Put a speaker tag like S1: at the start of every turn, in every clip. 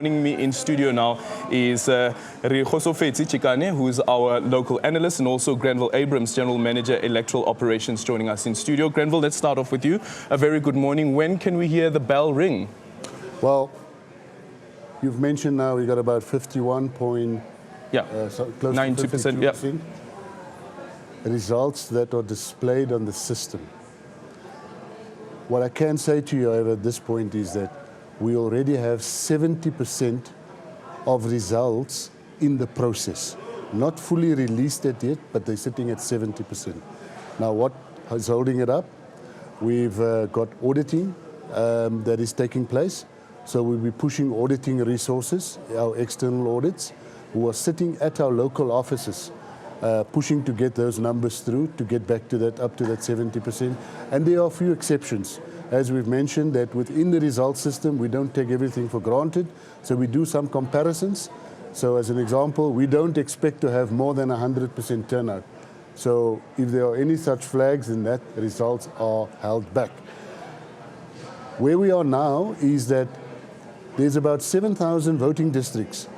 S1: Joining me in studio now is Chikane, who is our local analyst, and also Granville Abrams, General Manager, Electoral Operations, joining us in studio. Granville, let's start off with you. A very good morning. When can we hear the bell ring?
S2: Well, you've mentioned now we got about 51 point, close to 52% results that are displayed on the system. What I can say to you, however, at this point is that we already have 70% of results in the process. Not fully released yet, but they're sitting at 70%. Now, what is holding it up? We've got auditing that is taking place. So we'll be pushing auditing resources, our external audits, who are sitting at our local offices, pushing to get those numbers through, to get back to that, up to that 70%. And there are a few exceptions. As we've mentioned, that within the result system, we don't take everything for granted. So we do some comparisons. So as an example, we don't expect to have more than 100% turnout. So if there are any such flags, then that results are held back. Where we are now is that there's about 7,000 voting districts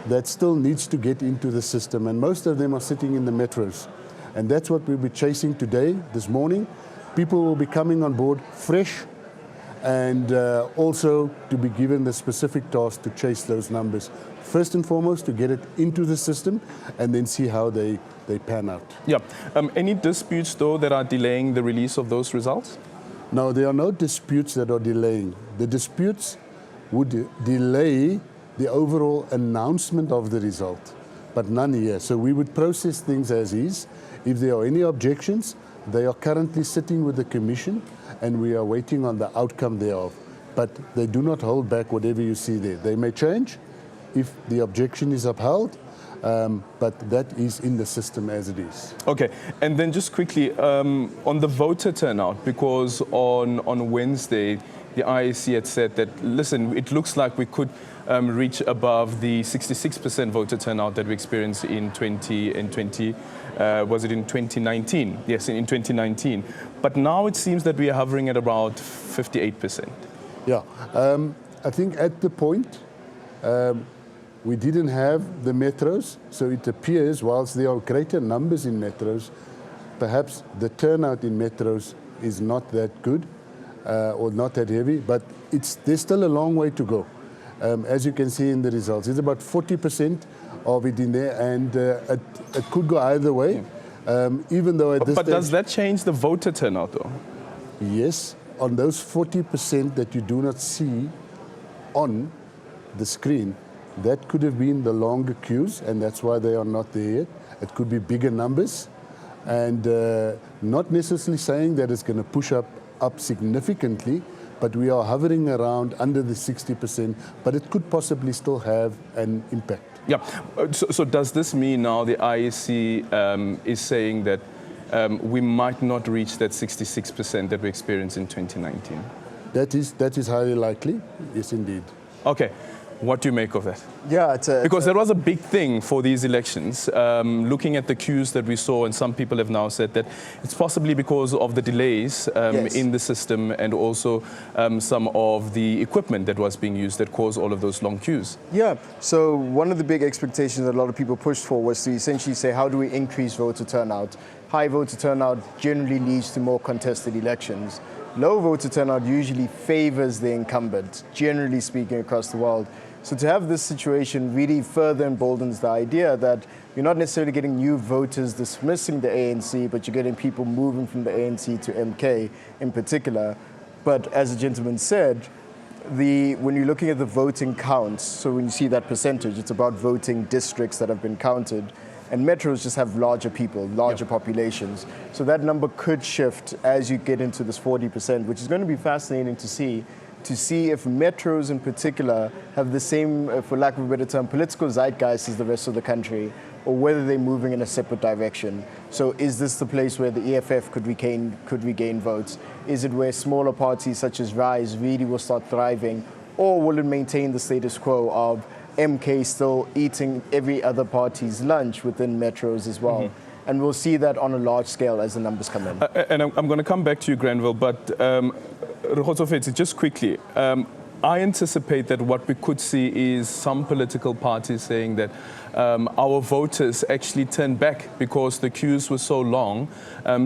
S2: that still needs to get into the system, and most of them are sitting in the metros. And that's what we'll be chasing today, this morning. People will be coming on board fresh, and also to be given the specific task to chase those numbers. First and foremost, to get it into the system, and then see how they pan out.
S1: Yeah. Any disputes, though, that are delaying the release of those results?
S2: No, there are no disputes that are delaying. The disputes would delay the overall announcement of the result, but none here. So we would process things as is. If there are any objections, they are currently sitting with the Commission, and we are waiting on the outcome thereof. But they do not hold back whatever you see there. They may change if the objection is upheld, but that is in the system as it is.
S1: Okay, and then just quickly, on the voter turnout, because on Wednesday, the IEC had said that, listen, it looks like we could reach above the 66% voter turnout that we experienced in 2019? Yes, in 2019. But now it seems that we are hovering at about 58%.
S2: Yeah, I think at the point, we didn't have the metros, so it appears, whilst there are greater numbers in metros, perhaps the turnout in metros is not that good or not that heavy, but there's still a long way to go. As you can see in the results, it's about 40% of it in there, and it could go either way, even though at this stage...
S1: But does that change the voter turnout, though?
S2: Yes, on those 40% that you do not see on the screen, that could have been the longer queues, and that's why they are not there yet. It could be bigger numbers, and not necessarily saying that it's going to push up significantly, but we are hovering around under the 60%, but it could possibly still have an impact.
S1: Yeah, so does this mean now the IEC is saying that we might not reach that 66% that we experienced in 2019?
S2: That is highly likely, yes indeed.
S1: Okay. What do you make of that?
S3: Yeah,
S1: because that was a big thing for these elections. Looking at the queues that we saw, and some people have now said that it's possibly because of the delays in the system, and also some of the equipment that was being used that caused all of those long queues.
S3: Yeah, so one of the big expectations that a lot of people pushed for was to essentially say, how do we increase voter turnout? High voter turnout generally leads to more contested elections. Low voter turnout usually favors the incumbent, generally speaking, across the world. So to have this situation really further emboldens the idea that you're not necessarily getting new voters dismissing the ANC, but you're getting people moving from the ANC to MK in particular. But as the gentleman said, when you're looking at the voting counts, so when you see that percentage, it's about voting districts that have been counted. And metros just have larger people, larger populations. So that number could shift as you get into this 40%, which is going to be fascinating to see if metros in particular have the same, for lack of a better term, political zeitgeist as the rest of the country, or whether they're moving in a separate direction. So is this the place where the EFF could regain votes? Is it where smaller parties such as Rise really will start thriving? Or will it maintain the status quo of MK still eating every other party's lunch within metros as well? And we'll see that on a large scale as the numbers come in.
S1: And I'm going to come back to you, Granville, but just quickly, I anticipate that what we could see is some political parties saying that our voters actually turned back because the queues were so long,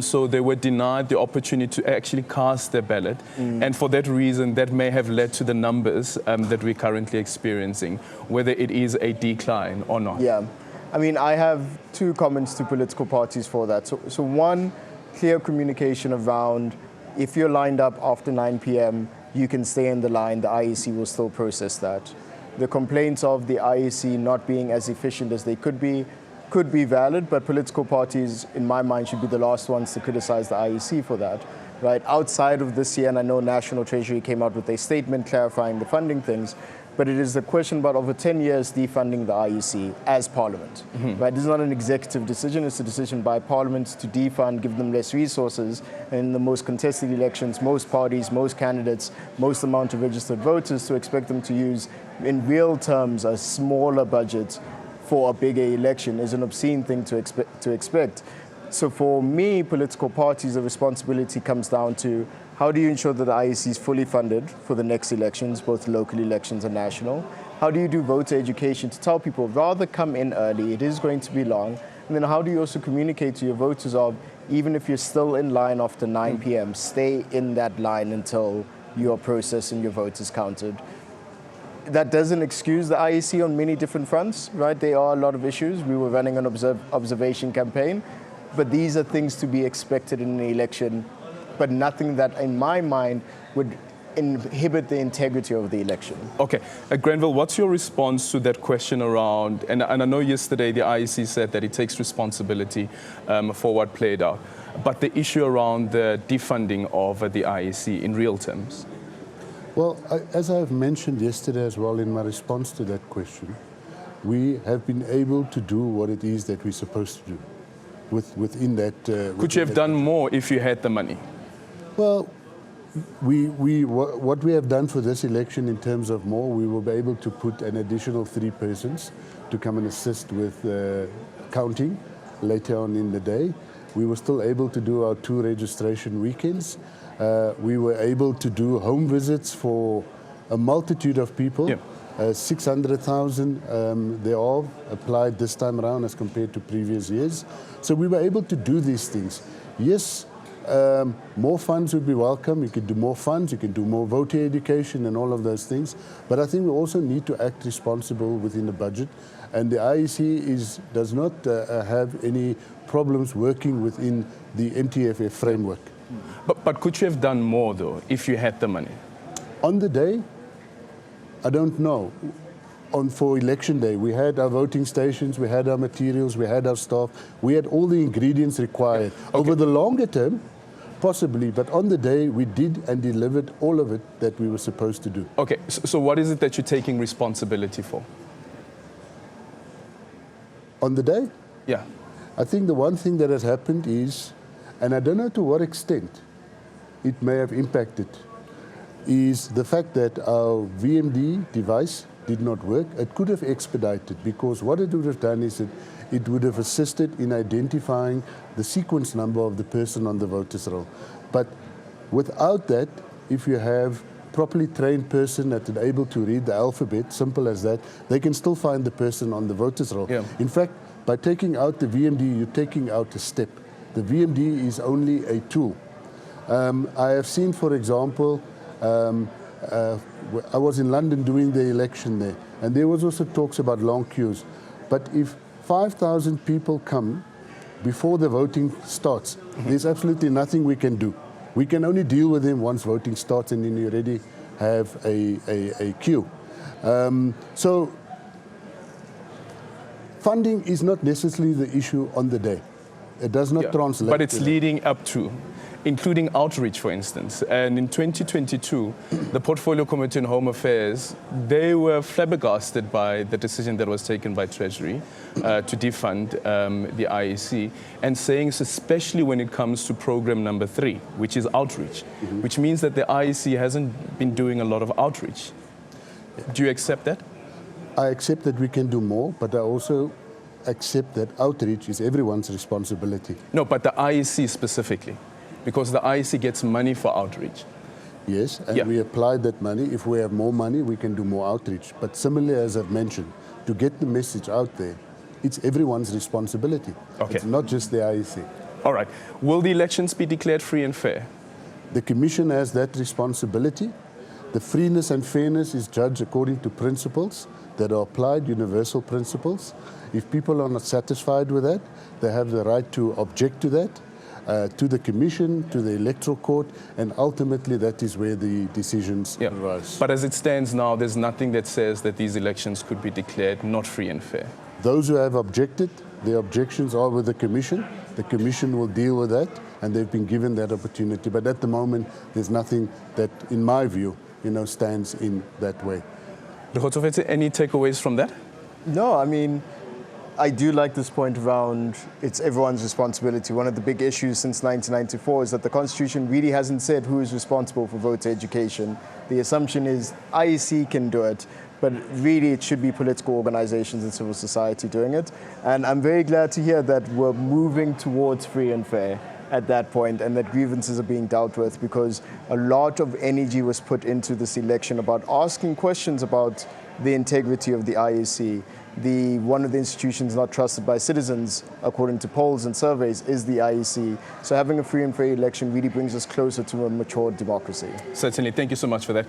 S1: so they were denied the opportunity to actually cast their ballot. And for that reason, that may have led to the numbers that we're currently experiencing, whether it is a decline or not.
S3: Yeah. I mean, I have two comments to political parties for that. So one, clear communication around if you're lined up after 9 p.m., you can stay in the line, the IEC will still process that. The complaints of the IEC not being as efficient as they could be valid, but political parties, in my mind, should be the last ones to criticize the IEC for that. Right? Outside of this year, and I know National Treasury came out with a statement clarifying the funding things, but it is the question about over 10 years defunding the IEC as Parliament. Right? This is not an executive decision, it's a decision by Parliament to defund, give them less resources, and in the most contested elections, most parties, most candidates, most amount of registered voters, to expect them to use, in real terms, a smaller budget for a bigger election is an obscene thing to expect. So for me, political parties, the responsibility comes down to how do you ensure that the IEC is fully funded for the next elections, both local elections and national? How do you do voter education to tell people rather come in early, it is going to be long? And then how do you also communicate to your voters of, even if you're still in line after 9 p.m., stay in that line until your process and your vote is counted? That doesn't excuse the IEC on many different fronts, right? There are a lot of issues. We were running an observation campaign, but these are things to be expected in an election, but nothing that, in my mind, would inhibit the integrity of the election.
S1: Okay. Granville, what's your response to that question around, and I know yesterday the IEC said that it takes responsibility for what played out, but the issue around the defunding of the IEC in real terms?
S2: Well, as I have mentioned yesterday as well in my response to that question, we have been able to do what it is that we're supposed to do within that.
S1: Could you have done more if you had the money?
S2: Well, what we have done for this election in terms of more, we will be able to put an additional 3 persons to come and assist with counting later on in the day. We were still able to do our 2 registration weekends. We were able to do home visits for a multitude of people. Yeah. 600,000 they all applied this time around as compared to previous years. So we were able to do these things. Yes, more funds would be welcome. You could do more funds, you can do more voter education and all of those things. But I think we also need to act responsible within the budget. And the IEC does not have any problems working within the MTFF framework.
S1: But could you have done more, though, if you had the money?
S2: On the day, I don't know. For election day, we had our voting stations, we had our materials, we had our staff, we had all the ingredients required. Okay. Over the longer term, possibly, but on the day, we did and delivered all of it that we were supposed to do.
S1: Okay, so what is it that you're taking responsibility for?
S2: On the day?
S1: Yeah.
S2: I think the one thing that has happened is, and I don't know to what extent it may have impacted, is the fact that our VMD device did not work. It could have expedited, because what it would have done is it would have assisted in identifying the sequence number of the person on the voter's roll. But without that, if you have properly trained person that is able to read the alphabet, simple as that, they can still find the person on the voter's roll. Yeah. In fact, by taking out the VMD, you're taking out a step. The VMD is only a tool. I have seen, for example, I was in London doing the election there, and there was also talks about long queues. But if 5,000 people come before the voting starts, there's absolutely nothing we can do. We can only deal with them once voting starts, and then you already have a queue. So funding is not necessarily the issue on the day. It does not translate.
S1: But it's leading up to, including outreach, for instance. And in 2022, the Portfolio Committee on Home Affairs, they were flabbergasted by the decision that was taken by Treasury to defund the IEC, and saying, especially when it comes to program number 3, which is outreach, which means that the IEC hasn't been doing a lot of outreach. Do you accept that?
S2: I accept that we can do more, but I also accept that outreach is everyone's responsibility.
S1: No, but the IEC specifically, because the IEC gets money for outreach.
S2: Yes, and
S1: Yeah.
S2: we apply that money. If we have more money, we can do more outreach. But similarly, as I've mentioned, to get the message out there, it's everyone's responsibility.
S1: Okay.
S2: It's not just the IEC.
S1: All right. Will the elections be declared free and fair?
S2: The Commission has that responsibility. The freeness and fairness is judged according to principles that are applied, universal principles. If people are not satisfied with that, they have the right to object to that, to the Commission, to the Electoral Court, and ultimately that is where the decisions arise.
S1: But as it stands now, there's nothing that says that these elections could be declared not free and fair.
S2: Those who have objected, their objections are with the Commission. The Commission will deal with that, and they've been given that opportunity. But at the moment, there's nothing that, in my view, stands in that way.
S1: Any takeaways from that?
S3: No, I mean, I do like this point around it's everyone's responsibility. One of the big issues since 1994 is that the Constitution really hasn't said who is responsible for voter education. The assumption is IEC can do it, but really it should be political organizations and civil society doing it. And I'm very glad to hear that we're moving towards free and fair at that point, and that grievances are being dealt with, because a lot of energy was put into this election about asking questions about the integrity of the IEC. One of the institutions not trusted by citizens, according to polls and surveys, is the IEC. So having a free and fair election really brings us closer to a mature democracy.
S1: Certainly. Thank you so much for that.